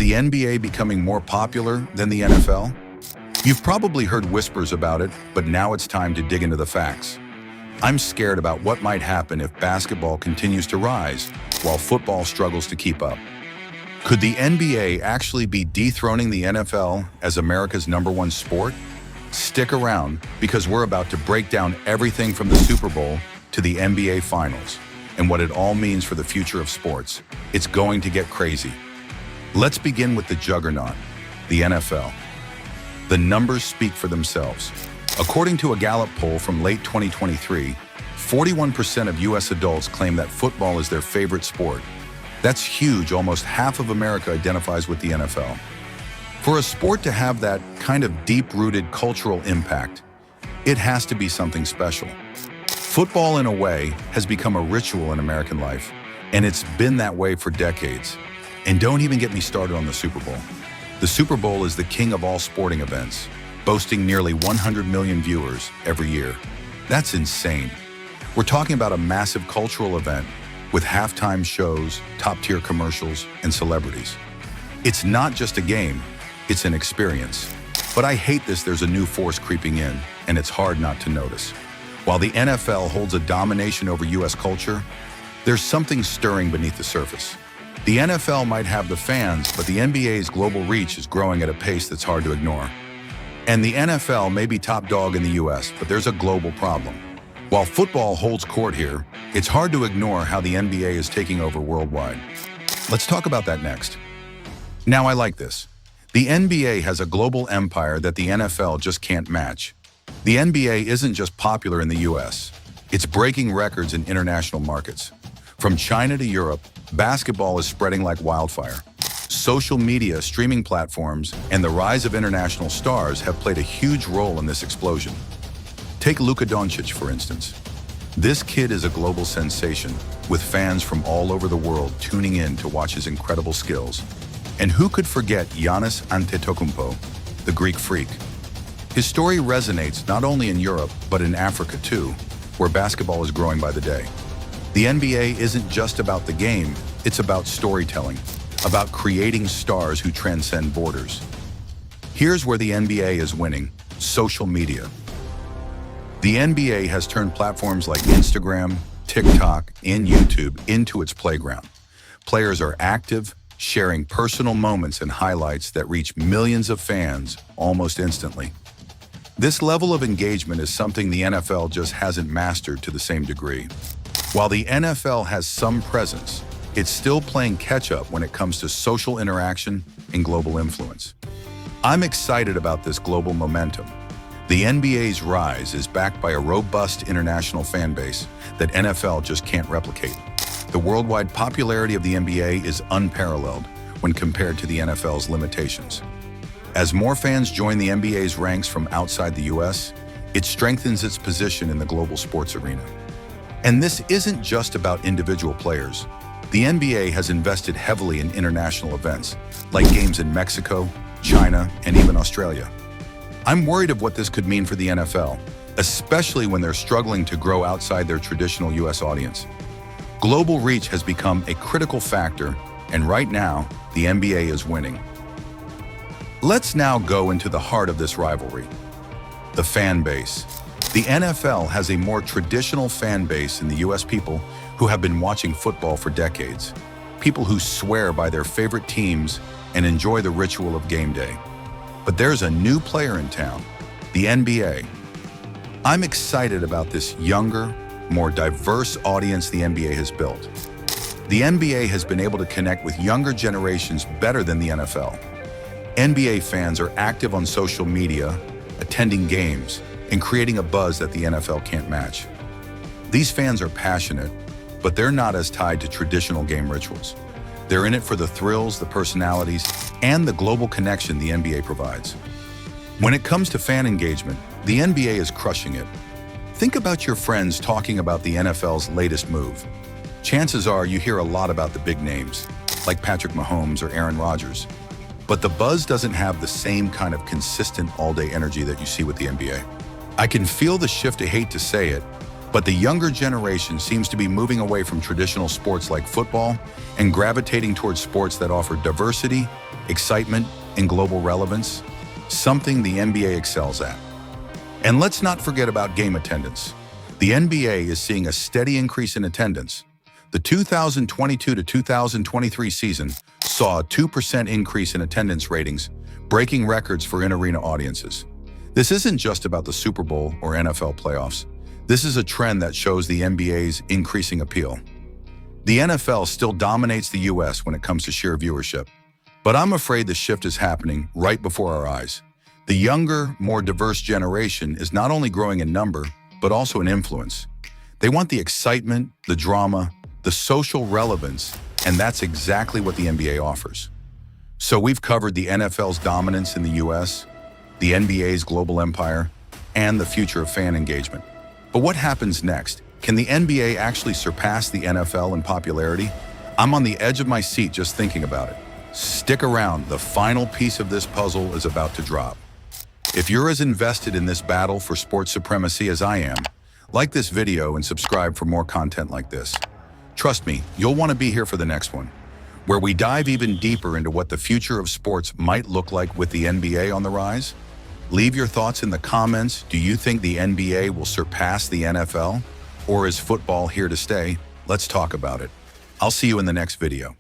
the NBA becoming more popular than the NFL? You've probably heard whispers about it, but now it's time to dig into the facts. I'm scared about what might happen if basketball continues to rise while football struggles to keep up. Could the NBA actually be dethroning the NFL as America's #1 sport? Stick around, because we're about to break down everything from the Super Bowl to the NBA Finals and what it all means for the future of sports. It's going to get crazy. Let's begin with the juggernaut, the NFL. The numbers speak for themselves. According to a Gallup poll from late 2023, 41% of U.S. adults claim that football is their favorite sport. That's huge. Almost half of America identifies with the NFL. For a sport to have that kind of deep-rooted cultural impact, it has to be something special. Football, in a way, has become a ritual in American life, and it's been that way for decades. And don't even get me started on the Super Bowl. The Super Bowl is the king of all sporting events, boasting nearly 100 million viewers every year. That's insane. We're talking about a massive cultural event with halftime shows, top-tier commercials, and celebrities. It's not just a game, it's an experience. But I hate this. There's a new force creeping in, and it's hard not to notice. While the NFL holds a domination over U.S. culture, there's something stirring beneath the surface. The NFL might have the fans, but the NBA's global reach is growing at a pace that's hard to ignore. And the NFL may be top dog in the U.S., but there's a global problem. While football holds court here, it's hard to ignore how the NBA is taking over worldwide. Let's talk about that next. Now, I like this. The NBA has a global empire that the NFL just can't match. The NBA isn't just popular in the U.S., it's breaking records in international markets. From China to Europe, basketball is spreading like wildfire. Social media, streaming platforms, and the rise of international stars have played a huge role in this explosion. Take Luka Dončić, for instance. This kid is a global sensation, with fans from all over the world tuning in to watch his incredible skills. And who could forget Giannis Antetokounmpo, the Greek freak? His story resonates not only in Europe, but in Africa too, where basketball is growing by the day. The NBA isn't just about the game, it's about storytelling, about creating stars who transcend borders. Here's where the NBA is winning: social media. The NBA has turned platforms like Instagram, TikTok, and YouTube into its playground. Players are active, sharing personal moments and highlights that reach millions of fans almost instantly. This level of engagement is something the NFL just hasn't mastered to the same degree. While the NFL has some presence, it's still playing catch-up when it comes to social interaction and global influence. I'm excited about this global momentum. The NBA's rise is backed by a robust international fan base that NFL just can't replicate. The worldwide popularity of the NBA is unparalleled when compared to the NFL's limitations. As more fans join the NBA's ranks from outside the US, it strengthens its position in the global sports arena. And this isn't just about individual players. The NBA has invested heavily in international events, like games in Mexico, China, and even Australia. I'm worried of what this could mean for the NFL, especially when they're struggling to grow outside their traditional US audience. Global reach has become a critical factor, and right now, the NBA is winning. Let's now go into the heart of this rivalry: the fan base. The NFL has a more traditional fan base in the US, people who have been watching football for decades, people who swear by their favorite teams and enjoy the ritual of game day. But there's a new player in town, the NBA. I'm excited about this younger, more diverse audience the NBA has built. The NBA has been able to connect with younger generations better than the NFL. NBA fans are active on social media, attending games, and creating a buzz that the NFL can't match. These fans are passionate, but they're not as tied to traditional game rituals. They're in it for the thrills, the personalities, and the global connection the NBA provides. When it comes to fan engagement, the NBA is crushing it. Think about your friends talking about the NFL's latest move. Chances are you hear a lot about the big names, like Patrick Mahomes or Aaron Rodgers. But the buzz doesn't have the same kind of consistent all-day energy that you see with the NBA. I can feel the shift. I hate to say it, But the younger generation seems to be moving away from traditional sports like football and gravitating towards sports that offer diversity, excitement, and global relevance, something the NBA excels at. And let's not forget about game attendance. The NBA is seeing a steady increase in attendance. The 2022 to 2023 season saw a 2% increase in attendance ratings, breaking records for in-arena audiences. This isn't just about the Super Bowl or NFL playoffs. This is a trend that shows the NBA's increasing appeal. The NFL still dominates the US when it comes to sheer viewership, but I'm afraid the shift is happening right before our eyes. The younger, more diverse generation is not only growing in number, but also in influence. They want the excitement, the drama, the social relevance, and that's exactly what the NBA offers. So we've covered the NFL's dominance in the US, the NBA's global empire, and the future of fan engagement. But what happens next? Can the NBA actually surpass the NFL in popularity? I'm on the edge of my seat just thinking about it. Stick around, the final piece of this puzzle is about to drop. If you're as invested in this battle for sports supremacy as I am, like this video and subscribe for more content like this. Trust me, you'll want to be here for the next one, where we dive even deeper into what the future of sports might look like with the NBA on the rise. Leave your thoughts in the comments. Do you think the NBA will surpass the NFL? Or is football here to stay? Let's talk about it. I'll see you in the next video.